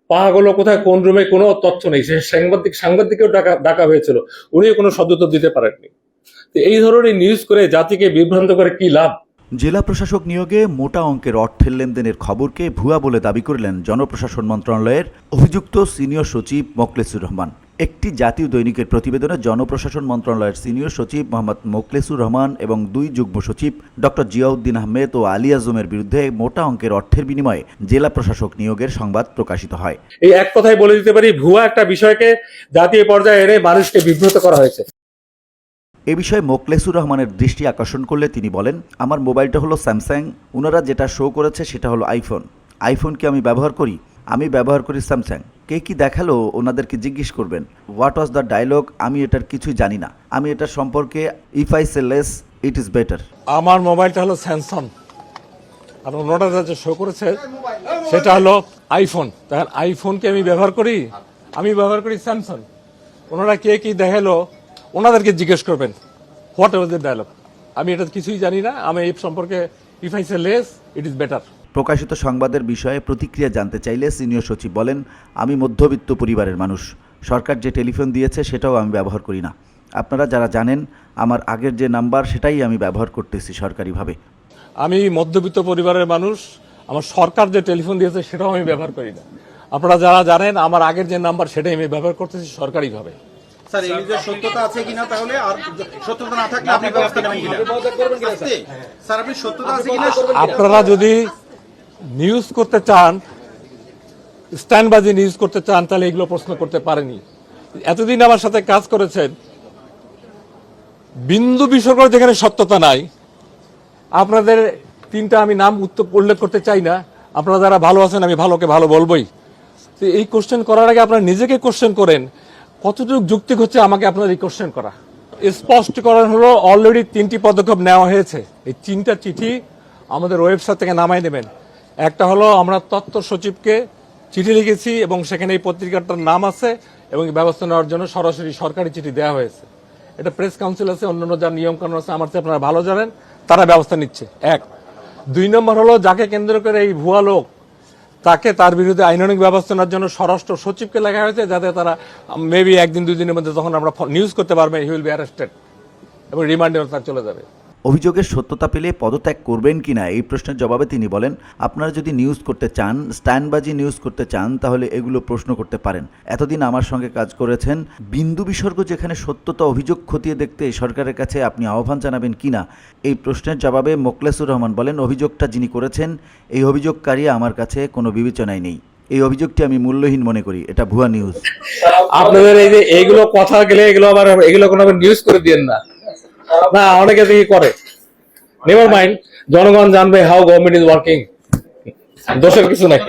পাহাগুলো কোথায় কোন রুমে কোনো তথ্য নেই। সে সাংবাদিককেও ডাকা হয়েছিল, উনিও কোনো সদুত্তর দিতে পারেননি। তো এই ধরনের নিউজ করে জাতিকে বিভ্রান্ত করে কি লাভ? জেলা প্রশাসক নিয়োগে মোটা অঙ্কের অর্থের লেনদেনের খবরকে ভুয়া বলে দাবি করলেন জনপ্রশাসন মন্ত্রণালয়ের অভিযুক্ত সিনিয়র সচিব মোখলেসুর রহমান। একটি জাতীয় দৈনিকের প্রতিবেদনে জনপ্রশাসন মন্ত্রণালয়ের সিনিয়র সচিব মোহাম্মদ মোখলেসুর রহমান এবং 2 যুগ্ম সচিব ডক্টর জিয়াউদ্দিন আহমেদ ও আলী আজমের বিরুদ্ধে মোটা অঙ্কের অর্থের বিনিময়ে জেলা প্রশাসক নিয়োগের সংবাদ প্রকাশিত হয়। এই এক কথায় বলে দিতে পারি, ভুয়া একটা বিষয়কে জাতীয় পর্যায়ে এনে মানুষকে বিব্রত করা হয়েছে। এ বিষয়ে মোখলেসুর রহমানের দৃষ্টি আকর্ষণ করলে তিনি বলেন, আমার মোবাইলটা হলো স্যামসাং, ওনারা যেটা শো করেছে সেটা হলো আইফোন কি আমি ব্যবহার করি? আমি ব্যবহার করি স্যামসাং। কে কি দেখালো ওনাদেরকে জিজ্ঞেস করবেন। What was the dialogue? আমি এটার কিছুই জানি না। আমি এটার সম্পর্কে if I say less it is better. আমার মোবাইলটা হলো স্যামসাং, আর ওনারা যা শো করেছে সেটা হলো আইফোন। তাহলে আইফোনকে আমি ব্যবহার করি স্যামসাং। ওনারা কে কি দেখালো ওনাদেরকে জিজ্ঞেস করবেন হোয়াট ওয়াজ দ্য ডায়লগ। আমি এটা কিছুই জানি না। আমি এই সম্পর্কে if I say less it is better. প্রকাশিত সংবাদের বিষয়ে প্রতিক্রিয়া জানতে চাইলে সিনিয়র সচিব বলেন, আমি মধ্যবিত্ত পরিবারের মানুষ। সরকার যে টেলিফোন দিয়েছে সেটাও আমি ব্যবহার করি না। আপনারা যারা জানেন আমার আগের যে নাম্বার সেটাই আমি ব্যবহার করতেছি সরকারিভাবে। আমি মধ্যবিত্ত পরিবারের মানুষ, আমার সরকার যে টেলিফোন দিয়েছে সেটাও আমি ব্যবহার করি না। আপনারা যারা জানেন আমার আগের যে নাম্বার সেটাই আমি ব্যবহার করতেছি সরকারিভাবে। স্যার, এই যে সত্যতা আছে কিনা, তাহলে আর সত্যতা না থাকলে আপনি ব্যবস্থা নেবেন কিনা? স্যার, আপনি সত্যতা আছে কিনা, আপনারা যদি নিউজ করতে চান, স্ট্যান্ডবাজি নিউজ করতে চান, তাহলে এগুলো প্রশ্ন করতে পারেনি। এতদিন আমার সাথে কাজ করেছেন, বিন্দু বিসর্গ যেখানে সত্যতা নাই। আপনাদের 3টা আমি নাম উল্লেখ করতে চাই না। আপনারা যারা ভালো আছেন, আমি ভালোকে ভালো বলবোই। তো এই কোশ্চেন করার আগে আপনারা নিজেকে কোশ্চেন করেন, কতটুকু যৌক্তিক হচ্ছে আমাকে আপনার এই কোশ্চেন করা। স্পষ্টীকরণ হলো অলরেডি 3টি পদক্ষেপ নেওয়া হয়েছে। এই 3টা চিঠি আমাদের ওয়েবসাইট থেকে নামাই নেবেন। একটা হলো আমরা তথ্য সচিবকে চিঠি লিখেছি এবং সেখানে এই পত্রিকাটার নাম আছে এবং ব্যবস্থা নেওয়ার জন্য সরাসরি সরকারি চিঠি দেওয়া হয়েছে। এটা প্রেস কাউন্সিল আছে, অন্যান্য যা নিয়ম কানুন আছে আমার চেয়ে আপনারা ভালো জানেন, তারা ব্যবস্থা নিচ্ছে। 1। 2 নম্বর হলো যাকে কেন্দ্র করে এই ভুয়া লোক, তাকে তার বিরুদ্ধে আইনানুগ ব্যবস্থা নেওয়ার জন্য স্বরাষ্ট্র সচিবকে লেখা হয়েছে, যাতে তারা মেবি 1-2 দিনের মধ্যে যখন আমরা নিউজ করতে পারবে হি উইল বি অ্যারেস্টেড এবং রিমান্ডে তার চলে যাবে। অভিযোগের সত্যতা পেলে পদত্যাগ করবেন কিনা এই প্রশ্নের জবাবে তিনি বলেন, আপনারা যদি নিউজ করতে চান, স্ট্যান্ডবাজি নিউজ করতে চান, তাহলে এগুলো প্রশ্ন করতে পারেন। এতদিন আমার সঙ্গে কাজ করেছেন, বিন্দু বিসর্গ যেখানে সত্যতা অভিযোগ খতিয়ে দেখতে সরকারের কাছে আপনি আহ্বান জানাবেন কিনা এই প্রশ্নের জবাবে মোখলেসুর রহমান বলেন, অভিযোগটা যিনি করেছেন এই অভিযোগকারী আমার কাছে কোনো বিবেচনায় নেই। এই অভিযোগটি আমি মূল্যহীন মনে করি, এটা ভুয়া নিউজ। আপনাদের এই যে এইগুলো কথা গেলে এগুলো কোনো নিউজ করে দিয়েন না। না, অনেকে দেখি করে। নেভার মাইন্ড, জনগণ জানবে হাউ গভর্নমেন্ট ইজ ওয়ার্কিং। দোষের কিছু নাই।